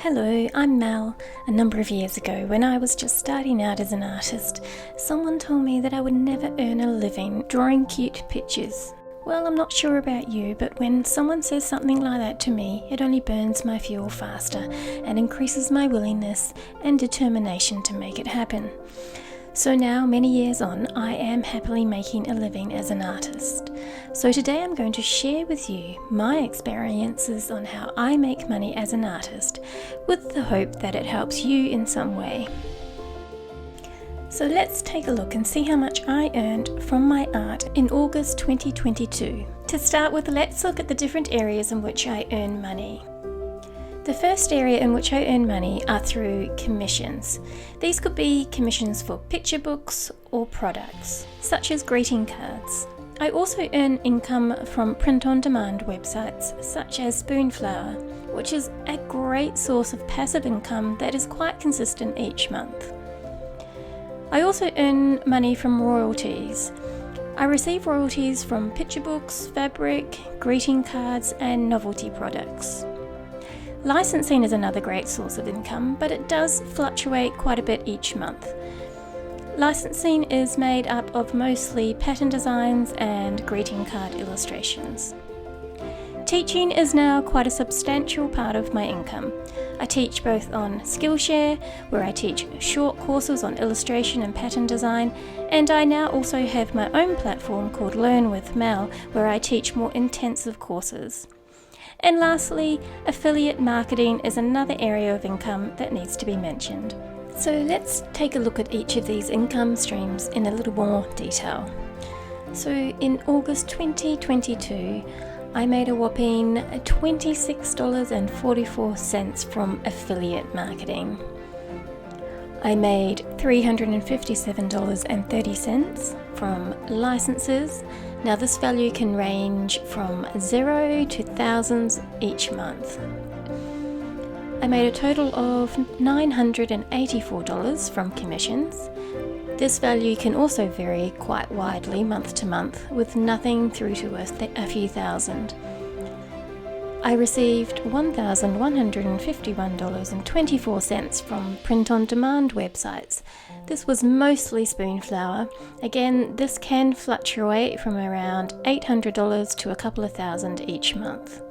Hello, I'm Mel. A number of years ago, when I was just starting out as an artist, someone told me that I would never earn a living drawing cute pictures. Well, I'm not sure about you, but when someone says something like that to me, it only burns my fuel faster and increases my willingness and determination to make it happen. So now, many years on, I am happily making a living as an artist. So today I'm going to share with you my experiences on how I make money as an artist, with the hope that it helps you in some way. So let's take a look and see how much I earned from my art in August 2022. To start with, let's look at the different areas in which I earn money. The first area in which I earn money are through commissions. These could be commissions for picture books or products, such as greeting cards. I also earn income from print-on-demand websites such as Spoonflower, which is a great source of passive income that is quite consistent each month. I also earn money from royalties. I receive royalties from picture books, fabric, greeting cards, and novelty products. Licensing is another great source of income, but it does fluctuate quite a bit each month. Licensing is made up of mostly pattern designs and greeting card illustrations. Teaching is now quite a substantial part of my income. I teach both on Skillshare, where I teach short courses on illustration and pattern design, and I now also have my own platform called Learn with Mel, where I teach more intensive courses. And lastly, affiliate marketing is another area of income that needs to be mentioned. So let's take a look at each of these income streams in a little more detail. So in August 2022, I made a whopping $26.44 from affiliate marketing. I made $357.30 from licenses. Now this value can range from 0 to thousands each month. I made a total of $984 from commissions. This value can also vary quite widely month to month, with nothing through to a few thousand. I received $1,151.24 from print-on-demand websites. This was mostly Spoonflower. Again, this can fluctuate from around $800 to a couple of thousand each month.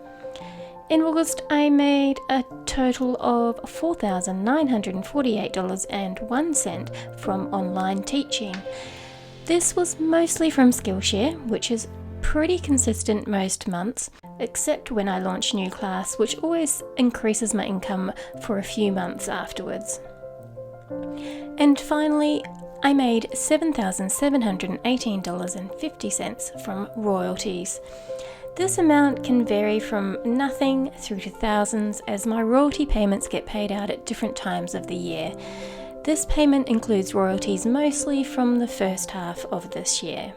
In August, I made a total of $4,948.01 from online teaching. This was mostly from Skillshare, which is pretty consistent most months, except when I launch a new class, which always increases my income for a few months afterwards. And finally, I made $7,718.50 from royalties. This amount can vary from nothing through to thousands, as my royalty payments get paid out at different times of the year. This payment includes royalties mostly from the first half of this year.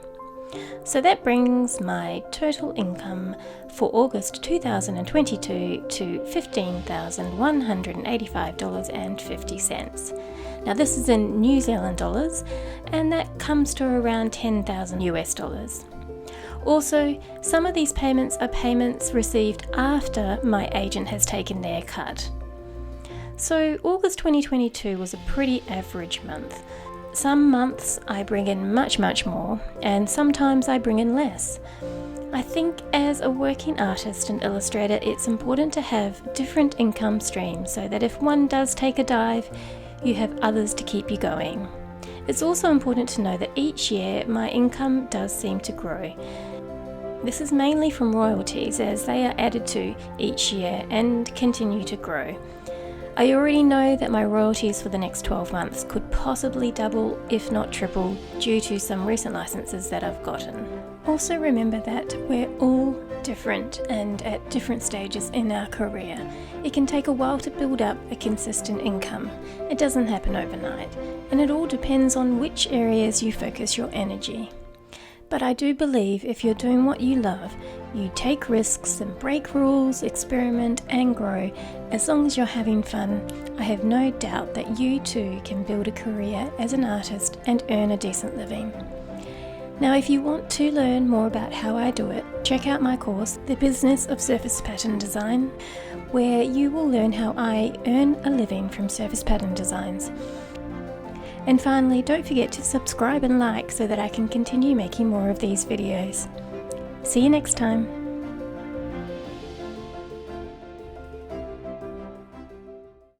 So that brings my total income for August 2022 to $15,185.50. Now this is in New Zealand dollars, and that comes to around 10,000 US dollars. Also, some of these payments are payments received after my agent has taken their cut. So August 2022 was a pretty average month. Some months I bring in much more, and sometimes I bring in less. I think as a working artist and illustrator, it's important to have different income streams so that if one does take a dive, you have others to keep you going. It's also important to know that each year my income does seem to grow. This is mainly from royalties, as they are added to each year and continue to grow. I already know that my royalties for the next 12 months could possibly double, if not triple, due to some recent licenses that I've gotten. Also remember that we're all different and at different stages in our career. It can take a while to build up a consistent income. It doesn't happen overnight, and it all depends on which areas you focus your energy. But I do believe if you're doing what you love, you take risks and break rules, experiment and grow. As long as you're having fun, I have no doubt that you too can build a career as an artist and earn a decent living. Now, if you want to learn more about how I do it, check out my course, The Business of Surface Pattern Design, where you will learn how I earn a living from surface pattern designs. And finally, don't forget to subscribe and like so that I can continue making more of these videos. See you next time.